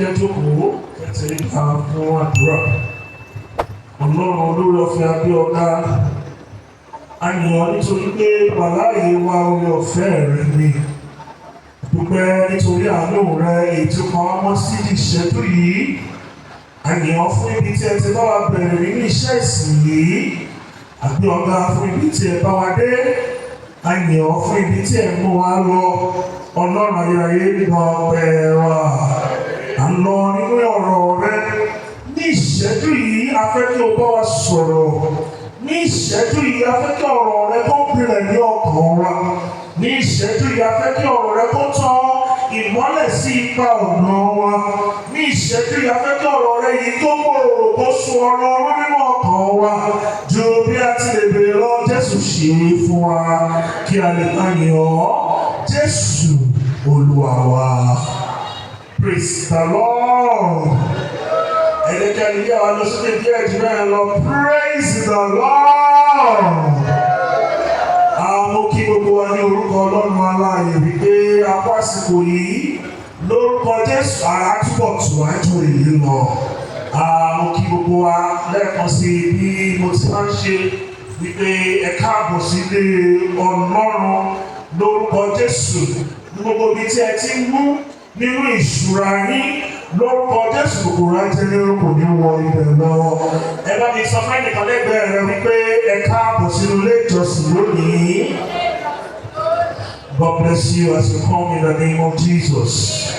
kẹ́ jókòó kẹ́tẹ̀ nípa fún àdúrà. Ọlọ́run olórí ọ̀fẹ́ Abíọ́lá, a yìn ọ́ nítorí pé wàláyé wa orí ọ̀fẹ́ rẹ ni. Dúpẹ́ nítorí àánú rẹ èyí tí ó pa wá mọ́ sí ìṣẹ́jú yìí. A yìn ọ́ fún ibi tí ẹ ti bá wa bẹ̀rẹ̀ nínú iṣẹ́ ìsìn yìí. A gbé ọ̀gá fún ibi tí ẹ bá wa dé. A yìn ọ́ fún ibi tí ẹ mú wa lọ. Ọlọ́run ayérayé nípa ọpẹ́ wa. À ń lọ nínú ọ̀rọ̀ rẹ. Ní ìṣẹ́jú yìí, a fẹ́ kí o bá wa sọ̀rọ̀. Ní ìṣẹ́jú yìí, a fẹ́ kí ọ̀rọ̀ rẹ kó gbilẹ̀ ní ọkàn wa. Ní ìṣẹ́jú yìí, a fẹ́ kí ọ̀rọ̀ rẹ kó tàn ìmọ́lẹ̀ sí ipa ọ̀nà wa. Ní ìṣẹ́jú yìí, a fẹ́ kí ọ̀rọ̀ rẹ yìí tó gbòòrò kó sun ọ̀rọ̀ ọ̀run nínú ọkàn wa. Ju bí a ti lè béèrè lọ, Jésù ṣe é fún wa kí a lè máa yìn ọ́. Jésù Olúwa wa. Praise the Lord. Ẹ̀dẹ̀kẹ́ ilé àwọn lọ́sọ́dẹ̀ díẹ̀ jù náà lọ. Praise the Lord. Mo kí gbogbo wa ní orúkọ Ọlọ́run aláàyè wípé apá àsìkò yìí lórúkọ Jésù ara túbọ̀ tù wá ju èyí lọ. Mo kí gbogbo wa lẹ́ẹ̀kan sí bí mo ti máa ń ṣe wípé ẹ káàbọ̀ sílé Ọlọ́run lórúkọ Jésù. Gbogbo ibi tí ẹ ti ń mú nínú ìṣúra yín lórúkọ Jésù kòkòrò ajẹ́lérò kò ní wọ ibẹ̀ lọ. Ẹ bá mi sọ fún ẹnìkan lẹ́gbẹ̀ẹ́ rẹ wípé ẹ káàbọ̀ sínú ilé ìjọsìn lónìí. God bless you as you come in the name of Jesus.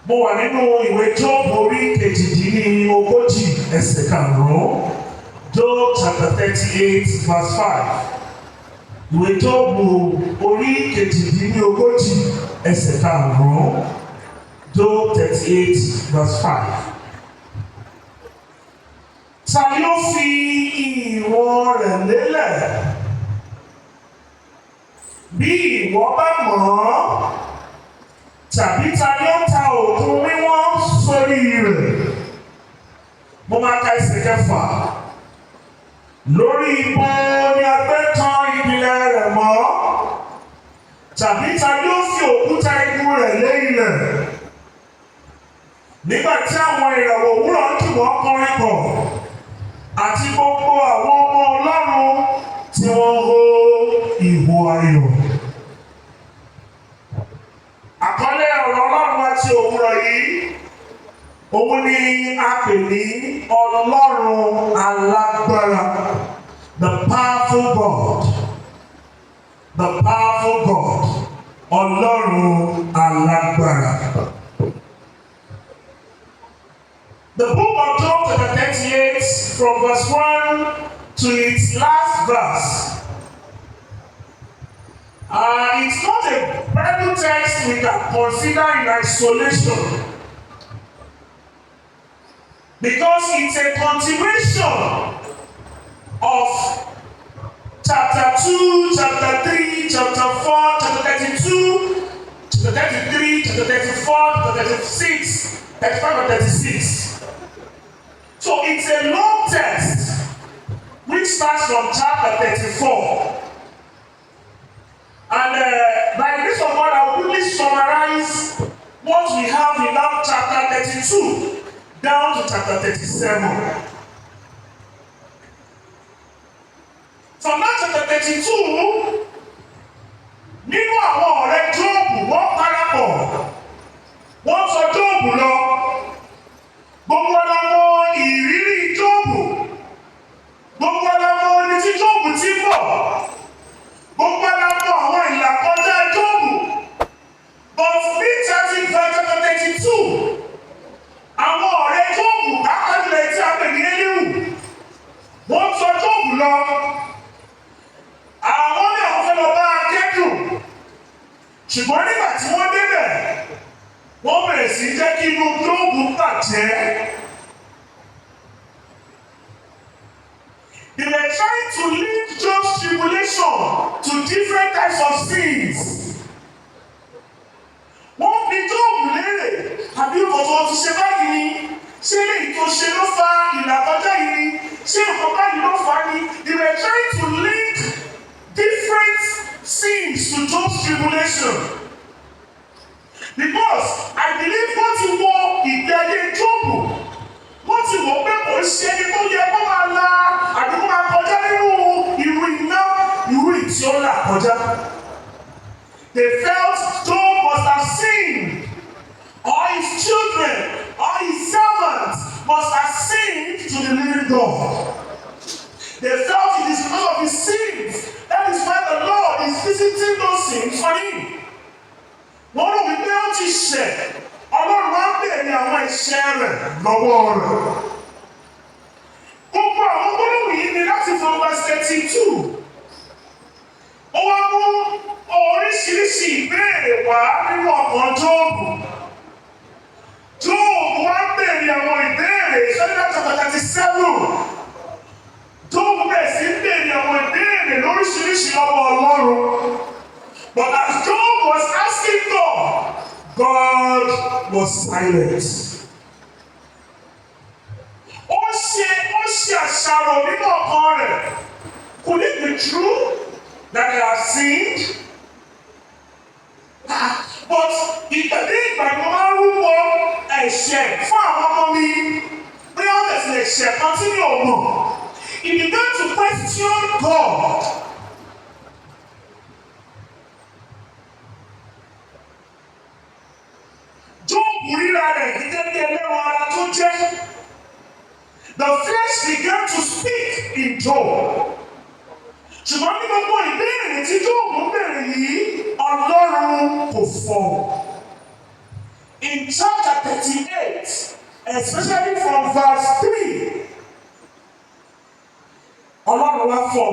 Mo wà nínú ìwé Jóòbù orí kejìdínlógójì ẹsẹ̀ karùn-ún. Job chapter 38 verse 5. Ìwé Jóòbù orí kejìdínlógójì ẹsẹ̀ karùn-ún. Job 38 verse 5. Ta ló fi ìwọ̀n rẹ̀ lélẹ̀? Bí ìwọ bá mọ̀ ọ́, tàbí ta ló ta òkun wíwọ́n sórí rẹ̀? Mo máa ka ẹsẹ̀ kẹfà. Lórí ibo ni a gbé kan ìpìlẹ̀ rẹ̀ mọ́? Tàbí ta ló fi òkúta igun rẹ̀ lé ilẹ̀? Nígbà tí àwọn ìràwọ̀ òwúrọ̀ ń kì wọ́n kọrin pọ̀, àti gbogbo àwọn ọmọ Ọlọ́run tí wọ́n hó ìhó ayọ̀. Àkọlé ọ̀rọ̀ Ọlọ́run àti òwúrọ̀ yìí, òun ni a pè ní Ọlọ́run Alagbara, the powerful God, the powerful God, Olorun Alagbara. The book of Job chapter 38 from verse 1 to its last verse. It's not a Bible text we can consider in isolation, because it's a continuation of chapter 2, chapter 3, chapter 4, chapter 32, chapter 33, chapter 34, chapter 36, 35 and 36. So it's a long text which starts from chapter 34. And by the grace of God, I will quickly summarize what we have in that chapter 32 down to chapter 37. From that chapter 32, nínú àwọn ọ̀rẹ́ Jóòbù wọ́n parapọ̀, wọ́n sọ Jóòbù lọ. Gbogbo ọlọ́mọ ìrírí Jóòbù, gbogbo ọlọ́mọ orin tí Jóòbù ti bọ̀, gbogbo ọlọ́mọ àwọn ìlàkọjá Jóòbù. But ní chapter 32, àwọn ọ̀rẹ́ Jóòbù kákàlẹ̀ tí a pè ní Éléwù, wọ́n sọ Jóòbù lọ. Àwọn ní àwọn fẹ́ lọ bá a kẹ́dùn, ṣùgbọ́n nígbà tí wọ́n débẹ̀, wọ́n bẹ̀rẹ̀ sí jẹ́ kí inú Jóòbù bàjẹ́. They were trying to link Job's tribulation to different types of sins. Wọ́n fi Jóòbù léèrè, àbí ọ̀tọ̀ ti ṣe báyìí ni? Ṣé èyí tó ṣe ló fa ìlàkọjá yìí ni? Ṣé nǹkan báyìí ló fà á ni? They were trying to link different sins to Job's tribulation. Because I believe what you want sì ń sọ yìí. Wọ́n rò wípé ó ti ṣẹ̀, Ọlọ́run wá bèèrè àwọn ẹ̀ṣẹ̀ rẹ̀ lọ́wọ́ rẹ̀. Gbogbo àwọn gbólóhùn yìí ni láti from verse 32. Ó wá mú oríṣiríṣi ìbéèrè wá nínú ọkàn Jóòbù. Jóòbù wá bèèrè àwọn ìbéèrè Genesis chapter 37. Jóòbù bẹ̀rẹ̀ sí bèèrè àwọn ìbéèrè lóríṣiríṣi lọ́wọ́ Ọlọ́run. But as Job was asking God, God was silent. Ó ṣe àṣàrò nínú ọkàn rẹ̀. Could it be true that I have sinned? But ìgbàdé ìgbà ni wọ́n máa ń rúbọ ẹ̀ṣẹ̀ fún àwọn ọmọ mi. Bí wọ́n tẹ̀sí ẹ̀ṣẹ̀ kan tí mi ò mọ̀. He began to question God. Ríra rẹ̀ gẹ́gẹ́ bí ẹlẹ́ran ara tó jẹ́. The flesh began to speak in Job. Ṣùgbọ́n ní gbogbo ìbéèrè tí Job ń béèrè yìí, Ọlọ́run kò fọ̀. In chapter 38, especially from verse 3, Ọlọ́run wá fọ̀.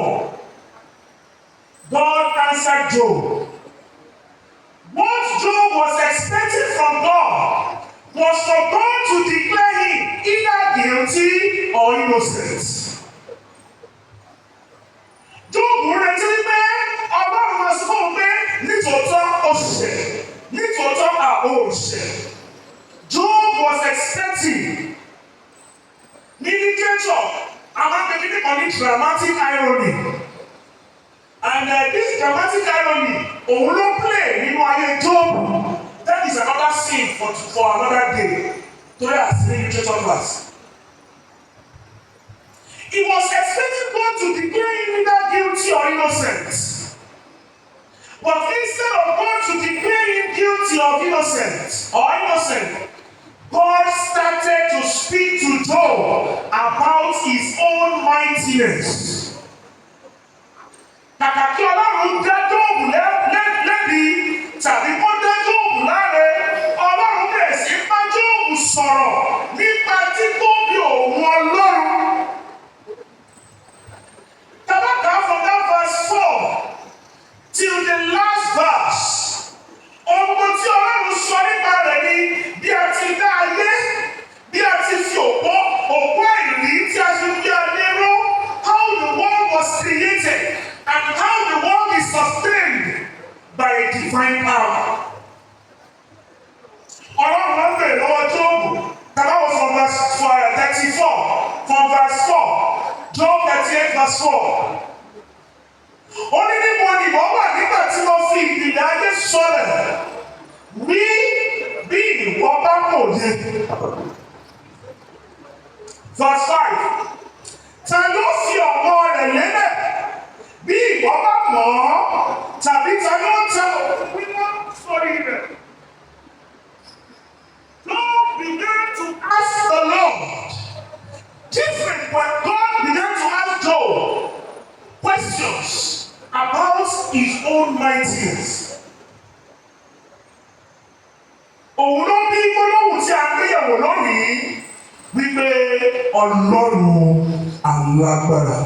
God answered Job. What Job was expecting from God was for God to declare him either guilty or innocent. Job retí pé Ọlọ́run máa sọ fún un pé nítòótọ́ ó ṣẹ̀, nítòótọ́ ó ṣẹ̀. Job was expecting ní literature, a máa ń pè kíní kan ní dramatic irony. And this dramatic irony, òun ló play nínú ayé Job. That is another scene for another day. Today I see literature class. He was expecting God to declare him either guilty or innocent. But instead of God to declare him guilty or innocent, God started to speak to Job about his own mightiness. Kàkà kí Ọlọ́run dá Jóòbù lẹ́bi tàbí kó dá Jóòbù láre, Ọlọ́run bẹ̀rẹ̀ sí bá Jóòbù sọ̀rọ̀ nípa títóbi òun Ọlọ́run. Tabaka from that verse 4 till the last verse. Ohun tí Ọlọ́run sọ nípa rẹ̀ ni bí a ti dá ayé, bí a ti fi òpó àìrí tí a fi bí ayé ró, how the world was created. And how the world is sustained by a divine power. Ọlọ́run ló ń bèrè lọ́wọ́ Jóòbù. Tàbá wọ from verse 34, from verse 4, Job 38 verse 4. Ó ní níbo ni ìwọ wà nígbà tí mo fi ìpìlẹ̀ ayé sọlẹ̀? Wí bí ìwọ bá mòye. Verse 5. Ta ló fi ọ̀wọ́ rẹ̀ lélẹ̀? Bí ìwọ bá mọ̀ ọ́, tàbí ta ló ń tẹ wíwọ́ sórí rẹ̀. God began to ask the Lord, different when God began to ask Job questions about his own mightiness. Òun ló bí gbólóhùn tí a gbéyàwó lónìí wípé Ọlọ́run Alagbara.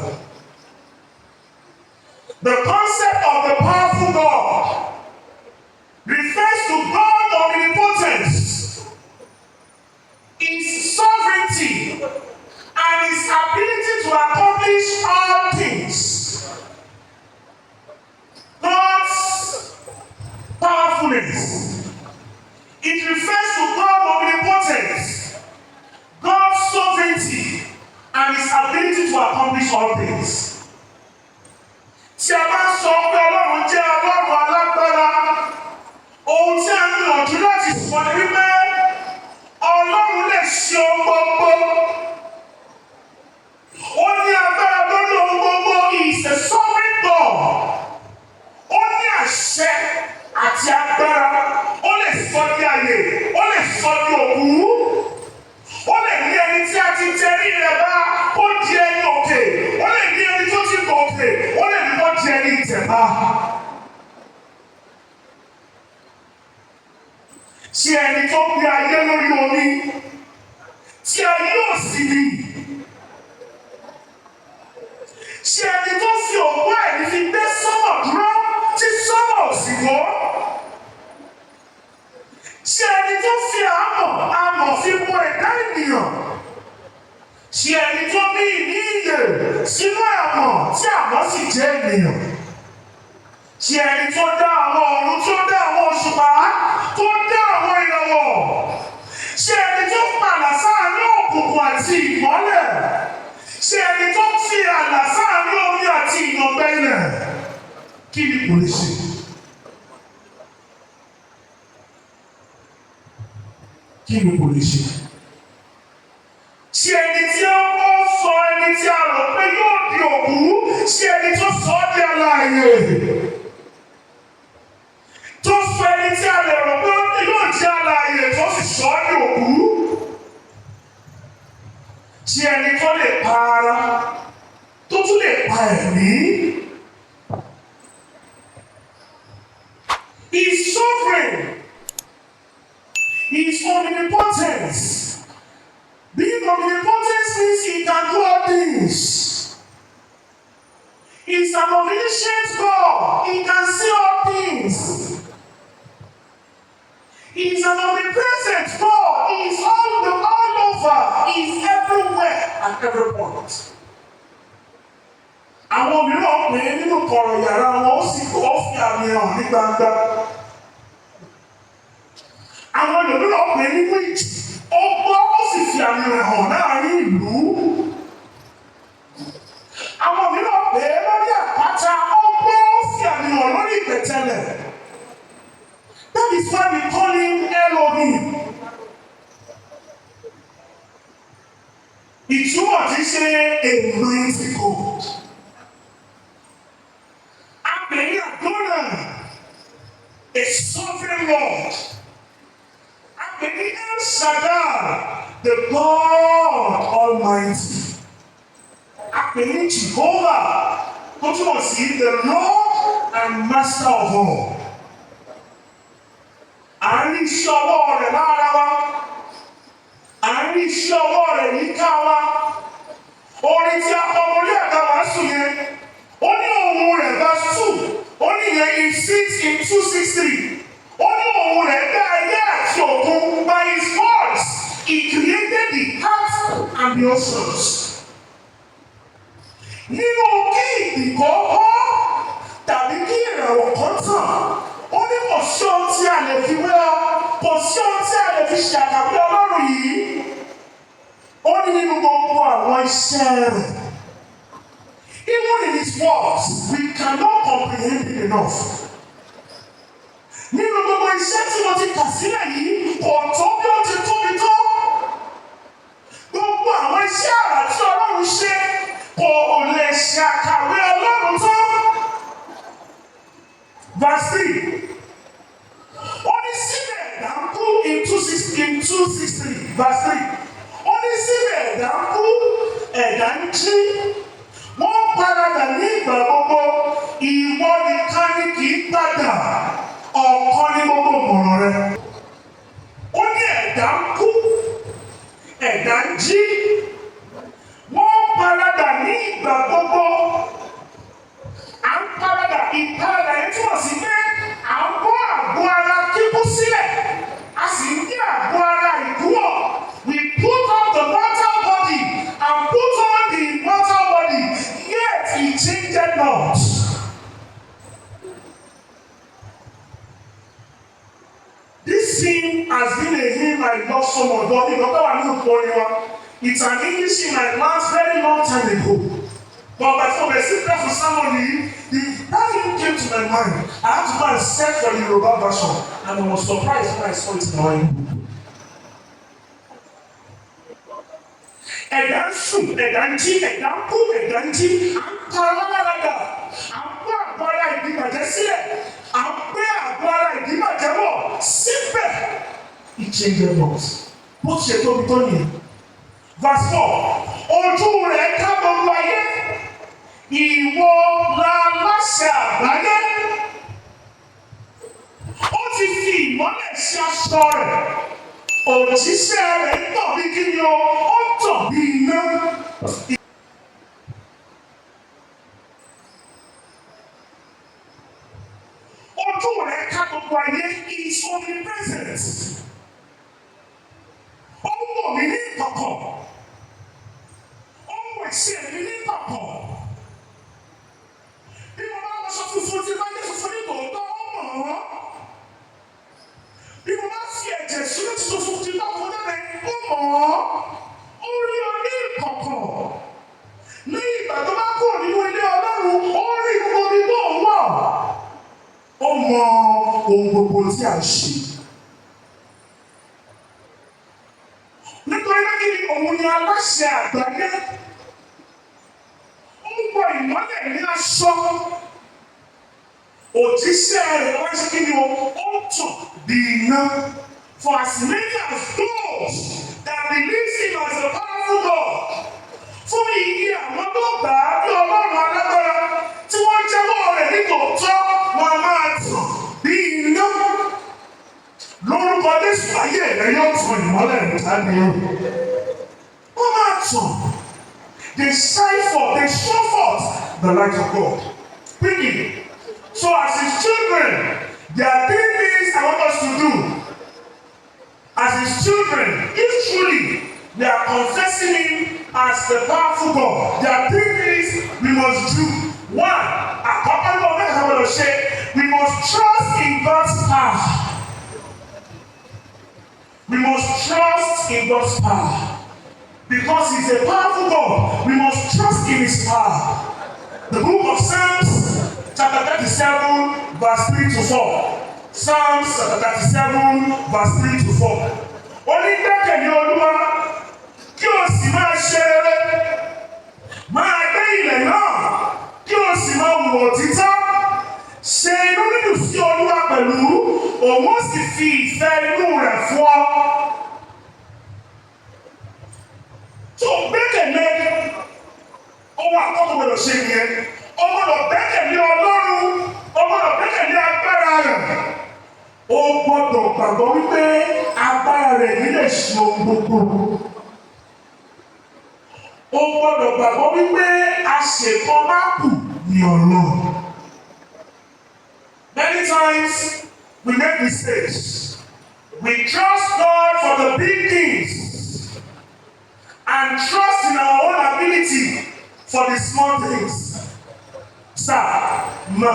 The concept of the powerful God refers to God's omnipotence, His sovereignty, and His ability to accomplish all things. God's powerfulness. It refers to God's omnipotence, God's sovereignty, and His ability to accomplish all things. Tí a bá sọ pé Ọlọ́run jẹ́ Ọlọ́run alágbára, ohun tí a ń gbìyànjú láti sọ ni wípé Ọlọ́run lè ṣe ohun gbogbo. Ó ní agbára lórí ohun gbogbo. He is a sovereign God. Ó ní àṣẹ àti agbára. Ó lè sọ ní ayé. Ó lè sọ ní òkú. Ó lè ní ẹni tí a ti tẹrí rẹ̀ bá kó di ẹni òkè. Ó lè ní ẹni tó ti gòkè. Ó lè ní kó di ẹni ìtẹ̀bá. ṣé ẹni tó gbé ayé lórí omi tí ayé ò sì rí, ṣé ẹni tó fi òkú ẹ̀rí fi gbé sọ́mọ̀ dúró tí sọ́mọ̀ ò sì wọ́, ṣé ẹni tó fi amọ̀ fi mọ ẹ̀dá ènìyàn, ṣé ẹni tó ní ìní ìyè sínú àmọ̀ tí àmọ̀ sì jẹ́ ènìyàn, ṣé ẹni tó dá àwọn ọ̀run, tó dá àwọn òṣùpá, tó dá àwọn ìràwọ̀, ṣé ẹni tó pààlà sáàárín òkùnkùn àti ìmọ́lẹ̀, ṣé ẹni tó fi ààlà sáàárín omi àti ìyàngbẹ ilẹ̀, kí ni kò lè ṣe? Kí ni kò lè ṣe? Ṣé ẹni tí ó sọ ẹni tí a rò pé yóò di òkú, ṣé ẹni tó sọ ọ́ di alààyè? Tó sọ ẹni tí a lè rò pé yóò di alààyè tó sì sọ ọ́ di òkú? Ṣé ẹni tó lè pa ara, tó tún lè pa ẹ̀mí? He is sovereign. He is omnipotent. Being omnipotent means he can do all things. He is an omniscient God. He can see all things. He is an omnipresent God. He is all over. He is everywhere at every point. Àwọn mìíràn pè é nínú kọ̀rọ̀ yàrá wọn, ó sì kọ́ fi àmì hàn ní gbangba. Àwọn mìíràn pè é nínú ìjì, ó gbọ́ ó sì fi àmì rẹ̀ hàn láàrin ìlú. Àwọn mìíràn pè é lórí àpáta, ó gbọ́ ó fi àmì hàn lórí ìpẹ̀tẹ́lẹ̀. That is why we call him Elohim. Ìtumọ̀ tí ṣe a mighty God. Àpèyí àdúrà, a sovereign Lord. Àpèyí El Shaddai, the God Almighty. Àpèyí Jehovah, tó túmọ̀ sí the Lord and Master of all. À ń rí iṣẹ́ ọwọ́ rẹ̀ lára wa. À ń rí iṣẹ́ ọwọ́ rẹ̀ yíká wa. Orin tí a kọ orí ẹ̀ka wàásù yẹn, ó ní ohùn rẹ̀ verse 2, ó ní yẹn in 2:63. Ó ní ohùn rẹ̀ dá ayé àti òkun, by his voice he created the earth and the oceans. Nínú kí ìgbìkọ́ kọ́ tàbí kí ìràwọ̀ kan tàn, ó ní kò sí ohun tí a lè fi wé ọ, kò sí ohun tí a lè fi ṣàkàwé Ọlọ́run yìí. Ó ní nínú gbogbo àwọn iṣẹ́ rẹ̀. Even in his works, we cannot comprehend it enough. Nínú gbogbo iṣẹ́ tí mo ti kà sílẹ̀ yìí, kò tó bí ó ti tóbi tó. Gbogbo àwọn iṣẹ́ àrà tí Ọlọ́run ṣe, kò lè ṣàkàwé Ọlọ́run tó. Verse 3. Ó ní síbẹ̀ ẹ̀dá ń kú in 2:63. Verse 3. Ó ní síbẹ̀ ẹ̀dá ń kú, ẹ̀dá ń jí. Wọ́n paradà ní ìgbà gbogbo, ìwọ nìkan ni kì í padà, ọ̀kan ní gbogbo ìmọ̀ràn rẹ. Ó ní ẹ̀dá ń kú, ẹ̀dá ń jí. Wọ́n paradà ní ìgbà gbogbo. À ń paradà, ìparadà yẹn túmọ̀ sí pé à ń bọ́ àgọ́ ara kíkú sílẹ̀, a sì ń ní àgọ́ ara ìdúró. We put on the mortal body and put on the immortal body, yet he changed not. This hymn has been a hymn I love so much, but it's an English hymn I learned very long time ago. But by the time I sit there for somebody, that hymn came to my mind. I had to go and search for the Yoruba version, and I was surprised when I saw it in my English. Ẹ̀dá ń sùn, ẹ̀dá ń jí, ẹ̀dá ń kú, ẹ̀dá ń jí, à ń pa aláradà, à ń gbọ́ àgọ́ ara ìdíbàjẹ́ sílẹ̀, à ń gbé àgọ́ ara ìdíbàjẹ́ wọ̀ síbẹ̀. Ìjẹ́jẹ́ bọ̀, bó ṣe tóbi tó nìyẹn. Verse 4, ojú rẹ̀ ká gbogbo ayé, ìwọ la láṣẹ àgbáyé. Ó ti fi ìmọ́lẹ̀ ṣe sí aṣọ rẹ̀. Òjíṣẹ́ rẹ̀ ń tàn bí kí ni o, ó tàn bí iná. Ojú rẹ̀ ká gbogbo ayé, he is omnipresent. Ó ń wò mí ní ìkọ̀kọ̀. Ó ń wò ìṣe mi ní ìkọ̀kọ̀. Bí mo bá wọṣọ funfun tí bá jẹ́ funfun ní tòótọ́, ó mọ̀ ọ́. Bí mo bá fi ẹ̀jẹ̀ sínú tí funfun tí bá fún lẹ́rẹ̀, ó mọ̀ ọ́. Ó rí ọ ní ìkọ̀kọ̀. Ní ìgbà tó bá kúrò nínú ilé Ọlọ́run, ó rí gbogbo ibi tó ń wọ̀. Ó mọ ohun gbogbo tí a ṣe. Nítorí pé kí ni òun ni aláṣẹ àgbáyé. Ó ń wọ ìmọ́lẹ̀ ní aṣọ. Òjíṣẹ́ rẹ̀ wá sí kí ni ó tàn bí iná. For as many as those that believe him as a powerful God. Fún iye àwọn tó gbà á bí Ọlọ́run alágbára tí wọ́n jẹ́wọ́ rẹ̀ ní tòótọ́, wọn máa tàn bí iná. Lórúkọ Jésù ayé rẹ̀ yóò tàn ìmọ́lẹ̀ ìjáde. Wọ́n máa tàn. They shine forth, they show forth the light of God. Quickly. So as his children, there are 3 things I want us to do. As his children, if truly we are confessing him as the powerful God, there are 3 things we must do. 1, we must trust in God's power. We must trust in God's power. Because he's a powerful God, we must trust in his power. The book of Psalms, chapter 37, verse 3 to 4. Psalms chapter 37, verse 3 to 4. Onígbẹ́kẹ̀lé Olúwa, kí o sì máa ṣe rere. Máa gbé ilẹ̀ náà, kí o sì máa wù òtítọ́. Ṣe inú dídùn sí Olúwa pẹ̀lú, òun ó sì fi ìfẹ́ inú rẹ̀ fún ọ. Tó gbẹ́kẹ̀lé, ohun àkọ́kọ́ gbọdọ̀ ṣe nìyẹn. O gbọdọ̀ gbẹ́kẹ̀lé Ọlọ́run, o gbọdọ̀ gbẹ́kẹ̀lé agbára rẹ̀. O gbọdọ̀ gbàgbọ́ wípé agbára rẹ̀ yìí lè ṣe ohun gbogbo. O gbọdọ̀ gbàgbọ́ wípé àṣekọ́ má kù ní Ọlọ́run. Many times we make mistakes. We trust God for the big things and trust in our own ability for the small things. Sir, no.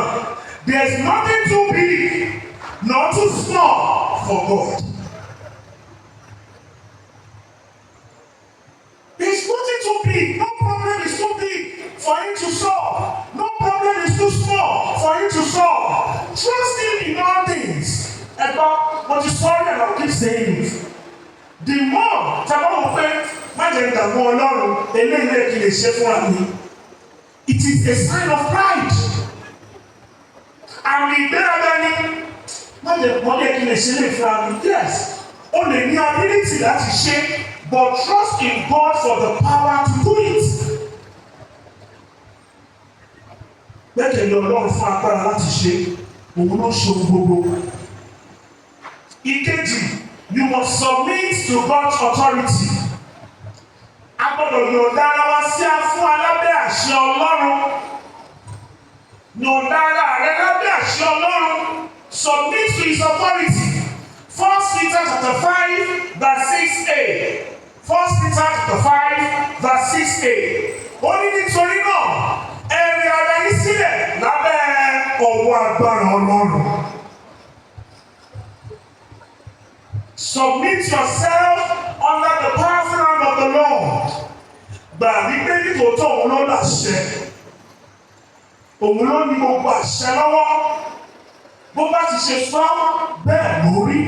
There's nothing too big, nor too small for God. There's nothing too big. No problem is too big for him to solve. No problem is too small for him to solve. Trust him in all things. About what you sorry and I'll keep saying it. The more Tabawo pé má jẹ́ ìdààmú Ọlọ́run eléyìí kì í ṣe fún mi. It is a sign of pride. Àmì ìgbéraga ni má jẹ́ mọ́lẹ̀ kí lè ṣe lè fún mi. Yes, o lè ní ability láti ṣe, but trust in God for the power to do it. Gbẹ́kẹ̀lé Ọlọ́run fún agbára láti ṣe, òun ló ṣe ohun gbogbo. Ìkejì, you must submit to God's authority. A gbọ́dọ̀ yọ̀ǹda ara wa sí fún alábẹ́ àṣẹ Ọlọ́run. Yọ̀ǹda ara rẹ lábẹ́ àṣẹ Ọlọ́run. Submit to his authority. 1 Peter chapter 5 verse 6a. 1 Peter chapter 5 verse 6a. Ó ní nítorí náà, ẹ rẹ ara yín sílẹ̀ lábẹ́ ọwọ́ agbára Ọlọ́run. Submit yourself under the powerful hand of the Lord. Gbà wípé nítòótọ́ òun ló láṣẹ. Òun ló ní gbogbo àṣẹ lọ́wọ́. Bó bá ti ṣe sọ bẹ́ẹ̀ lórí.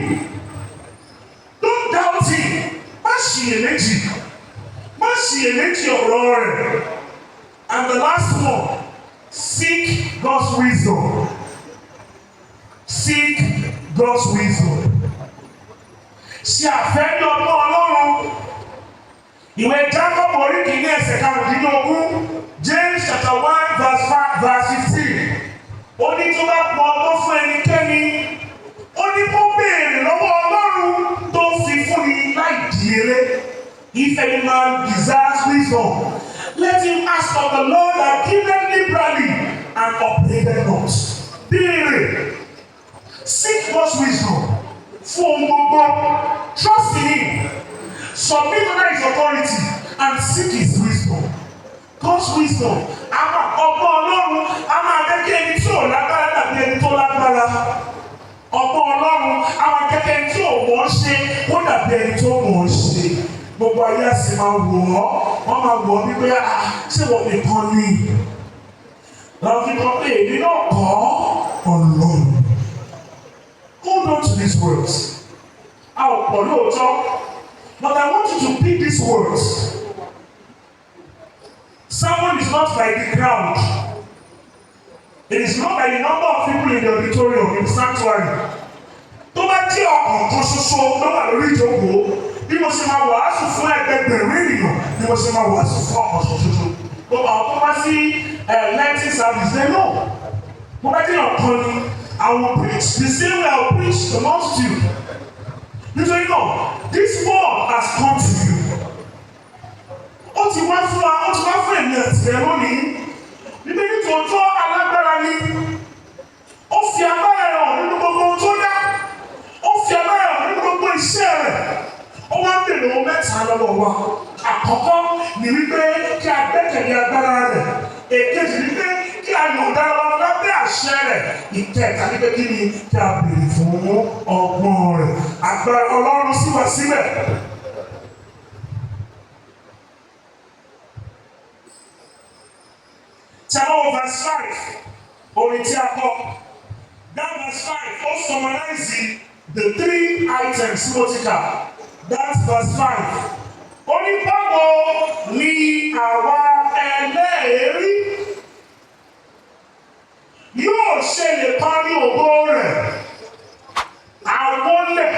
Don't doubt him. Má ṣiyèméjì. Má ṣiyèméjì ọ̀rọ̀ rẹ̀. And the last one, seek God's wisdom. Seek God's wisdom. Ṣe àfẹ́rí ọgbọ́n Ọlọ́run. Ìwé Jacob orí kìíní ẹsẹ̀ karùndínlógún, James chapter 1 verse 15. Ó ní tó bá pọ̀ ọgbọ́n fún ẹnikẹ́ni, ó ní kó béèrè lọ́wọ́ Ọlọ́run. and upbraided not. Béèrè. Seek God's wisdom. Fún gbogbo. Trust in Him. Submit under His authority and seek His wisdom. God's wisdom. Ọgbọ́n Ọlọ́run a máa jẹ́ kí ẹni tí ò lágbára dàbí ẹni tó lágbára. Ọgbọ́n Ọlọ́run a máa jẹ́ kí ẹni tí ò mọ̀ ọ́ ṣe kó dàbí ẹni tó mọ̀ ọ́ ṣe. Gbogbo ayé àsì máa wò ọ́, wọ́n máa wò ọ́ wípé ṣé wọ́n nìkan ni? Lọ́ọ́ fi kọ́ pé èmi náà kọ́ Ọlọ́run. Hold on to these words. A ò pọ̀ lóòótọ́, but I want you to pick these words. Someone is not by the crowd. It is not by the number of people in the auditorium, in the sanctuary. Tó bá jẹ́ ọkàn kan ṣoṣo ló wà lórí ìjókòó, bí mo ṣe máa wàásù fún ẹgbẹgbẹ̀rún ènìyàn, bí mo ṣe máa wàásù fún ọkàn ṣoṣo. Gbogbo àwọn tó bá sí Lenten service, they know. Mo bá jẹ́ ọ̀kan ni, I will preach the same way I will preach the multitude. Nítorí náà, this word has come to you. Ó ti wá fún èmi àti ẹ̀ lónìí. Nítorí tòótọ́ alágbára ni. Ó fi agbára rẹ̀ hàn nínú gbogbo ohun tó dá. Ó fi agbára rẹ̀ hàn nínú gbogbo iṣẹ́ rẹ̀. Ó wá ń bèrè ohun mẹ́ta lọ́wọ́ wa. Àkọ́kọ́ ni wípé kí a gbẹ́kẹ̀lé agbára rẹ̀. Èkejì ni pé kí a yọ̀ǹda wa lábẹ́ àṣẹ rẹ̀. Ìkẹta ni pé kí ni kí a bèrè fún ọgbọ́n rẹ̀. Agbára Ọlọ́run sì wà síbẹ̀. Chapter verse 5, orin tí a kọ. That verse 5 ó summarize the three items tí mo ti kà. That's verse 5. Ó ní báwo ni àwa ẹlẹ́ẹ̀rí yóò ṣe lè parí ògo rẹ̀? Àwọlẹ̀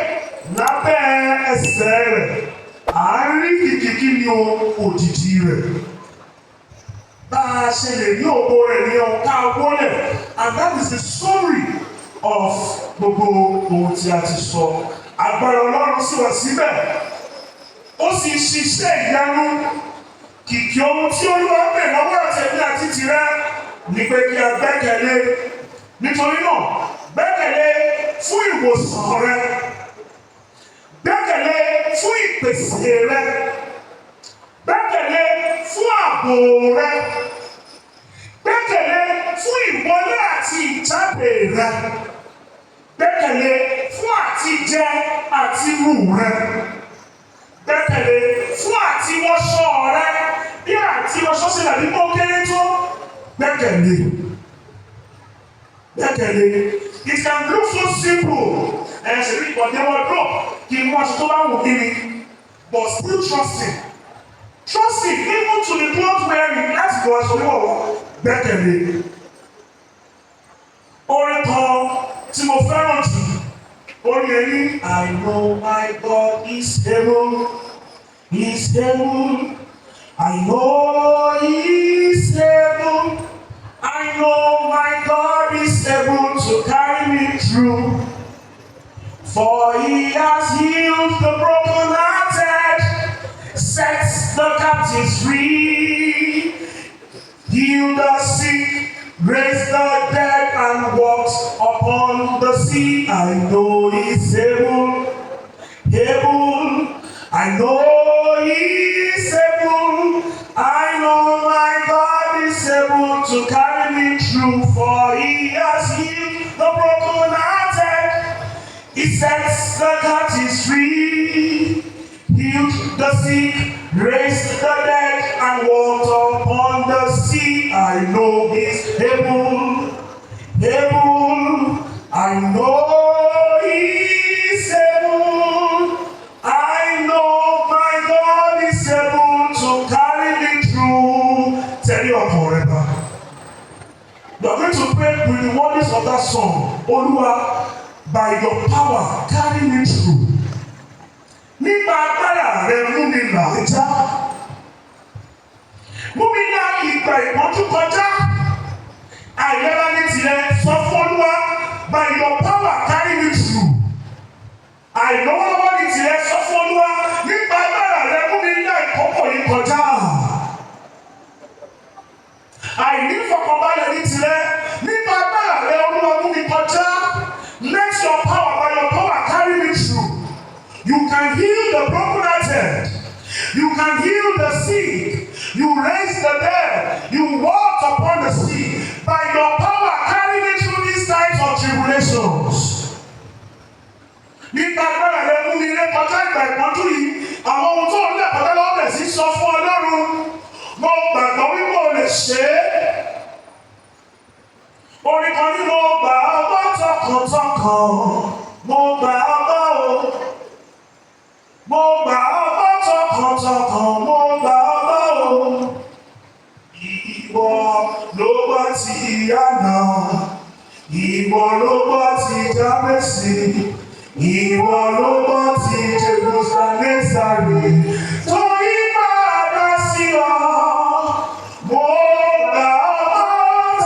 lábẹ́ ẹsẹ̀ rẹ̀, à ń rí kìkìkì ní òjìji rẹ̀. Bá a ṣe lè rí ògo rẹ̀ ní ọ̀ká wọlẹ̀, and that is the story of gbogbo ohun tí a ti sọ. Agbára Ọlọ́run sì wà síbẹ̀. Ó sì ṣiṣẹ́ ìyanu. Kìkì ohun tí Olúwa bẹ̀ lọ́wọ́ àtẹ̀mí àti tirẹ̀ ni pé kí a gbẹ́kẹ̀lé. Nítorí náà, gbẹ́kẹ̀lé fún ìwòsàn rẹ. Gbẹ́kẹ̀lé fún ìpèsè rẹ. Gbẹ́kẹ̀lé fún ààbò rẹ. Gbẹ́kẹ̀lé fún ìwọlé àti ìjáde rẹ. Gbẹ́kẹ̀lé fún àtijẹ àti mu rẹ. Gbẹ́kẹ̀lé fún àtiwọṣọ rẹ. Bí àtiwọṣọ ṣe dàbí kó kéré tó. Gbẹ́kẹ̀lé. Gbẹ́kẹ̀lé. It can look so simple. Ṣe rí ìpàdé wọn dùn kí n mú aṣọ tó bá wù kí ni. But still trusting. Trusting even to the cloth wearing láti gbọ́ aṣọ wọ̀ gbẹ́kẹ̀lé. Orin kan tí mo fẹ́ràn jù, orin ẹni, I know my God is able, He is able, I know He is able, I know my God is able to carry me through, for He has healed the brokenhearted, sets the captives free, healed the sick, raised the dead, and walked upon the sea. I know He's able, able. I know He's able. I know my God is able to carry me through, for He has healed the brokenhearted. He sets the captives free, healed the sick, raised the dead, and walked upon the sea. I know He's able, able. I know He's able. I know my God is able to carry me through. Tell your forever. You are going to pray with the words of that song. Olúwa, by your power, carry me through. Nípa agbára rẹ mú mi là já. Mú mi lá ìgbà ìpọ́njú kọjá. Àìlera ní tirẹ̀ sọ fún Olúwa, by your power carry me through. Àìlọ́wọ́lọ́wọ́ ní tirẹ̀ sọ fún Olúwa, nípa agbára rẹ mú mi lá ìkókò yìí kọjá. Àìní ìfọ̀kànbalẹ̀ ní tirẹ̀ You raised the dead. You walked upon the sea. By your power, carry me through these times of tribulations. Nípa agbára rẹ mú mi ré kọjá ìgbà ìpọ́njú yìí, àwọn ohun tó ń lẹ̀ kọjá lọ́wọ́ bẹ̀ sí sọ fún Ọlọ́run. Mo gbàgbọ́ wípé o lè ṣe é. Orin kan ní mo gbà ọ́ gbọ́ tọkàntọkàn. Mo gbà ọ́ gbọ́ o. Mo gbà ọ́ gbọ́ tọkàntọkàn. Mo gbà ọ́ gbọ́ o. Ìwọ ló gbọ́ ti Hánà. Ìwọ ló gbọ́ ti Jábésì. Ìwọ ló gbọ́ ti Nebukadnesari. Tó yí padà sí ọ. Mo gbà ọ́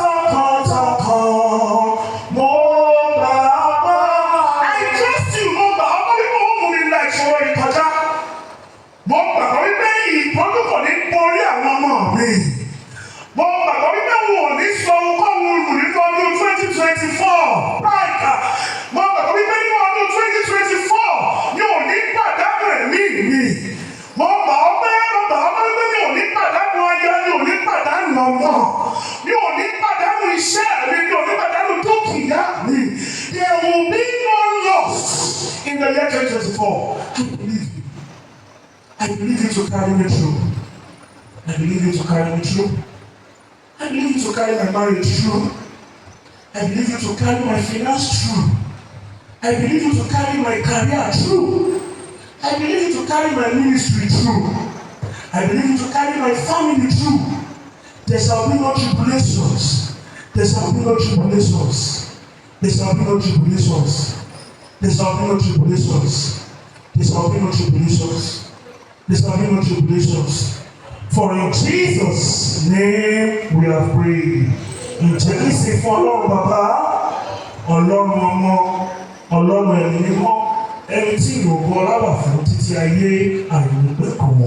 tọkàntọkàn. Mo gbà ọ́ gbọ́. I trust you. Mo gbà ọ́ gbọ́ wípé ó mú mi la ìṣòro ìkọjá. Mo gbàgbọ́ wípé ìpọ́njú kò ní borí àwọn ọmọ mi. Mo gbàgbọ́ wípé wọn ò ní sọ ohunkóhun nù nínú ọdún 2024. Báyìí mo gbàgbọ́ wípé nínú ọdún 2024 ni ò ní pàdánù ẹ̀mí mi. Mo gbà ọ́ pé wípé ni ò ní pàdánù aya, ni ò ní pàdánù ọmọ, ni ò ní pàdánù iṣẹ́ mi, ni ò ní pàdánù dúkìá mi. There will be no loss in the year 2024. I believe you. I believe you to carry me through. I believe you to carry me through. I believe you to carry my marriage through. I believe you to carry my finance through. I believe you to carry my career through. I believe you to carry my ministry through. I believe you to carry my family through. There shall be no tribulations. There shall be no tribulations. There shall be no tribulations. There shall be no tribulations. There shall be no tribulations. There shall be no tribulations. For in Jesus' name we have prayed. Ǹjẹ́ kí sì fún Ọlọ́run Bàbá, Ọlọ́run Ọmọ, Ọlọ́run Ẹ̀mí Mímọ́, ẹni tí ìrògbò ọlá wà fún títí ayé àìnípẹ̀kun.